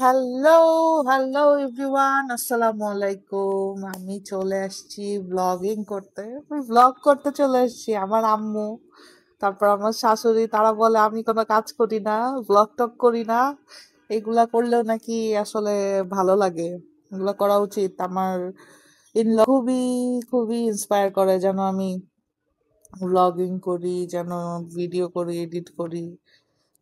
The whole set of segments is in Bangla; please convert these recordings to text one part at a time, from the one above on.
হ্যালো, হ্যালো এভরিওয়ান, আসসালামু আলাইকুম। আমি চলে আসছি ব্লগিং করতে। আমি ব্লগ করতে চলে আসছি। আমার আম্মু, তারপর আমার শাশুড়ি, তারা বলে আমি কোনো কাজ করি না, ব্লগ টক করি না। এগুলা করলেও নাকি আসলে ভালো লাগে, এগুলা করা উচিত। আমার ইনল খুবই খুবই ইন্সপায়ার করে যেন আমি ব্লগিং করি, যেন ভিডিও করি, এডিট করি।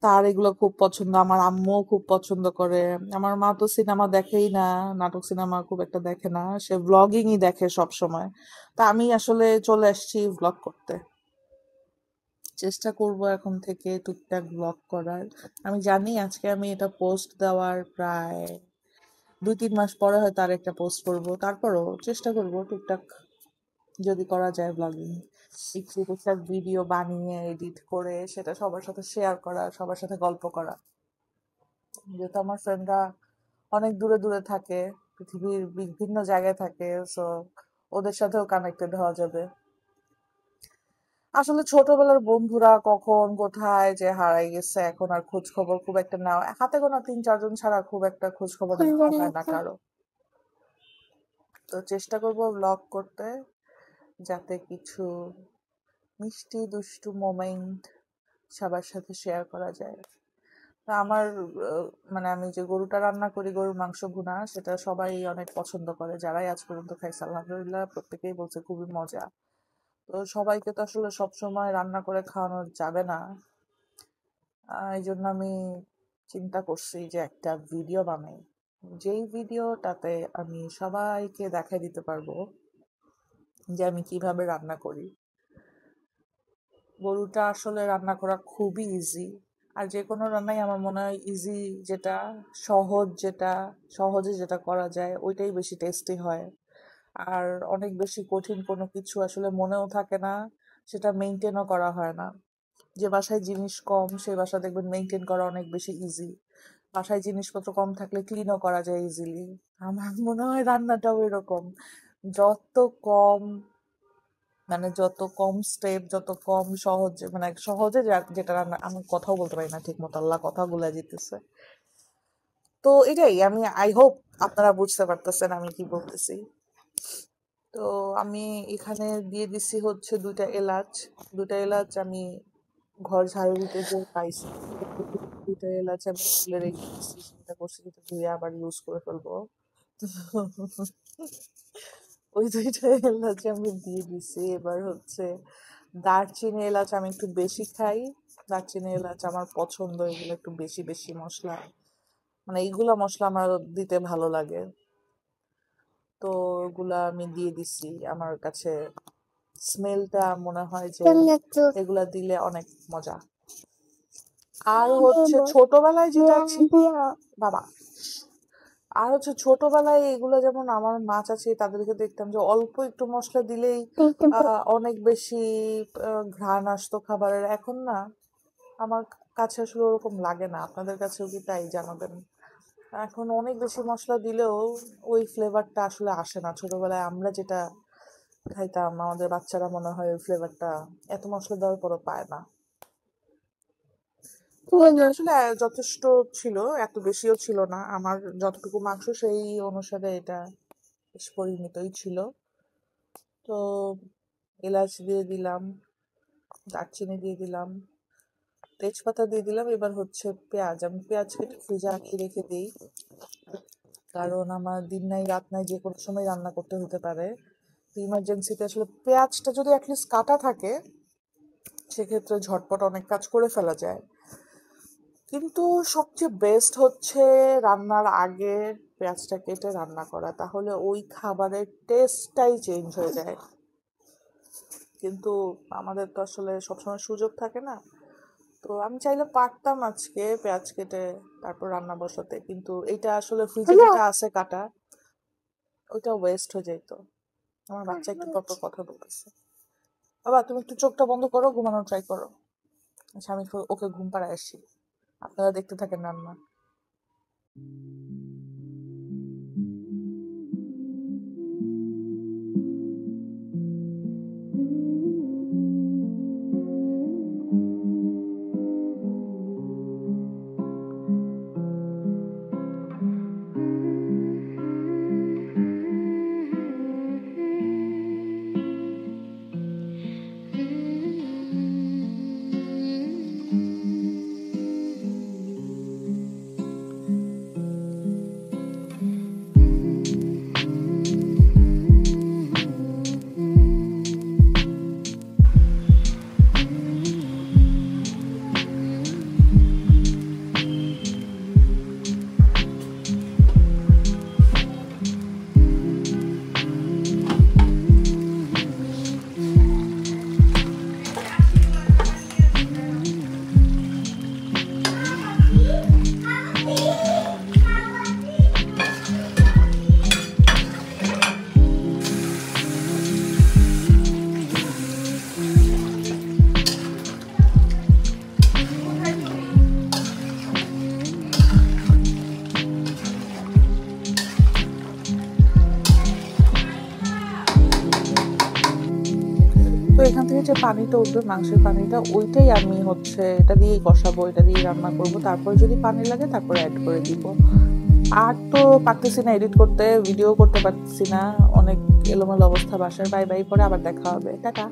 তার এগুলো খুব পছন্দ, আমার আম্মুও খুব পছন্দ করে। আমার মা তো সিনেমা দেখেই না, নাটক সিনেমা খুব একটা দেখে না, সে ব্লগিংই দেখে সব সময়। তা আমি আসলে চলে আসছি ব্লগ করতে। চেষ্টা করব এখন থেকে টুকটাক ব্লগ করার। আমি জানি আজকে আমি এটা পোস্ট দেওয়ার প্রায় 2-3 মাস পরে হয়তো আরেকটা পোস্ট করব, তারপরও চেষ্টা করব টুকটাক যদি করা যায় ব্লগিং, একটু টুকটাক ভিডিও বানিয়ে এডিট করে সেটা সবার সাথে শেয়ার করা, সবার সাথে গল্প করা। যেহেতু আমার ফ্রেন্ডরা অনেক দূরে দূরে থাকে, পৃথিবীর বিভিন্ন জায়গায় থাকে, সো ওদের সাথেও কানেক্টেড হওয়া যাবে। আসলে ছোটবেলার বন্ধুরা কখন কোথায় যে হারাই গেছে, এখন আর খোঁজ খবর খুব একটা নেওয়া, হাতে গোনা 3-4 জন ছাড়া খুব একটা খোঁজ খবর নেওয়া হয় না কারো। তো চেষ্টা করব ব্লগ করতে, যাতে কিছু মিষ্টি দুষ্টু মোমেন্ট সবার সাথে শেয়ার করা যায়। তা আমার মানে আমি যে গরুটা রান্না করি, গরুর মাংস ভুনা, সেটা সবাই অনেক পছন্দ করে। যারাই আজ পর্যন্ত খাইছে আলহামদুলিল্লাহ প্রত্যেকেই বলছে খুবই মজা। তো সবাইকে তো আসলে সবসময় রান্না করে খাওয়ানো যাবে না। এই জন্য আমি চিন্তা করছি যে একটা ভিডিও বানাই, যেই ভিডিওটাতে আমি সবাইকে দেখাই দিতে পারবো যে আমি কিভাবে রান্না করি। গরুটা আসলে রান্না করা খুবই ইজি। আর যে কোনো রান্নাই আমার মনে হয় ইজি, যেটা সহজে যেটা করা যায় ওইটাই বেশি টেস্টি হয়। আর অনেক বেশি কঠিন কোনো কিছু আসলে মনেও থাকে না, সেটা মেনটেনও করা হয় না। যে বাসায় জিনিস কম সেই বাসা দেখবেন মেনটেন করা অনেক বেশি ইজি। বাসায় জিনিসপত্র কম থাকলে ক্লিনও করা যায় ইজিলি। আমার মনে হয় রান্নাটাও এরকম। যত কম যত কম স্টেপ, যত কম সহজে, সহজে যেটা রান্না, আমি কথাও বলতে পারি না ঠিক মতো, আল্লাহ কথা বলে যেতেছে। তো এটাই, আমি আই হোপ আপনারা বুঝতে পারতেছেন আমি কি বলতেছি। তো আমি এখানে দিয়ে দিছি হচ্ছে 2টা এলাচ। 2টা এলাচ আমি ঘর ঝাড়ু দিতে যে পাইছি, 2টা এলাচ আমি তুলে রেখে দিচ্ছি, চিন্তা করছি যেটা ধুয়ে আবার ইউজ করে ফেলবো। তো ওই 2টা এলাচ আমি দিয়ে দিছি। এবার হচ্ছে দারচিনি এলাচ আমি একটু বেশি খাই, দারচিনি এলাচ আমার পছন্দ, এগুলো একটু বেশি বেশি মশলা, এইগুলা মশলা আমার দিতে ভালো লাগে। তো ওগুলা আমি দিয়ে দিছি। আমার কাছে স্মেলটা মনে হয় যে এগুলা দিলে অনেক মজা। আর হচ্ছে ছোটবেলায় যেটা ছিল, বাবা, আর হচ্ছে ছোটবেলায় এগুলো যেমন আমার মা চাচি তাদেরকে দেখতাম যে অল্প একটু মশলা দিলেই অনেক বেশি ঘ্রাণ আসতো খাবারের। এখন না, আমার কাছে আসলে ওরকম লাগে না। আপনাদের কাছেও কি তাই জানাবেন? এখন অনেক বেশি মশলা দিলেও ওই ফ্লেভারটা আসলে আসে না। ছোটবেলায় আমরা যেটা খাইতাম, আমাদের বাচ্চারা মনে হয় ওই ফ্লেভারটা এত মশলা দেওয়ার পরও পায় না। তো এটা আসলে যথেষ্ট ছিল, এত বেশিও ছিল না। আমার যতটুকু মাংস সেই অনুসারে এটা বেশ পরিমিতই ছিল। তো এলাচ দিয়ে দিলাম, দারচিনি দিয়ে দিলাম, তেজপাতা দিয়ে দিলাম। এবার হচ্ছে পেঁয়াজ, আমি পেঁয়াজ কেটে ফ্রিজে আঁকিয়ে রেখে দিই, কারণ আমার দিন নাই রাত নাই যে কোনো সময় রান্না করতে হতে পারে। ইমার্জেন্সিতে আসলে পেঁয়াজটা যদি অ্যাটলিস্ট কাটা থাকে, সেক্ষেত্রে ঝটপট অনেক কাজ করে ফেলা যায়। কিন্তু সবচেয়ে বেস্ট হচ্ছে রান্নার আগে পেঁয়াজটা কেটে রান্না করা, তাহলে ওই খাবারের টেস্টটাই চেঞ্জ হয়ে যায়। কিন্তু আমাদের তো আসলে সবসময় সুযোগ থাকে না। তো আমি চাইলে পারতাম আজকে পেঁয়াজ কেটে তারপর রান্না বসাতে, কিন্তু এটা আসলে ফ্রিজে যেটা আছে কাটা, ওইটা ওয়েস্ট হয়ে যেত। আমার বাচ্চা একটু পর পর কথা বলতেছে। বাবা, তুমি একটু চোখটা বন্ধ করো, ঘুমানোর ট্রাই করো। আচ্ছা, আমি একটু ওকে ঘুম পাড়ায় আসি, আপনারা দেখতে থাকেন রান্না। এখান থেকে যে পানিটা উঠবে, মাংসের পানিটা, ওইটাই আমি হচ্ছে এটা দিয়েই কষাবো, এটা দিয়ে রান্না করব। তারপর যদি পানি লাগে তারপর অ্যাড করে দিব। আর তো পারতেছি না এডিট করতে, ভিডিও করতে পারতেছি না, অনেক এলোমেলো অবস্থা বাসার। বাই বাই, পরে আবার দেখা হবে, টাটা।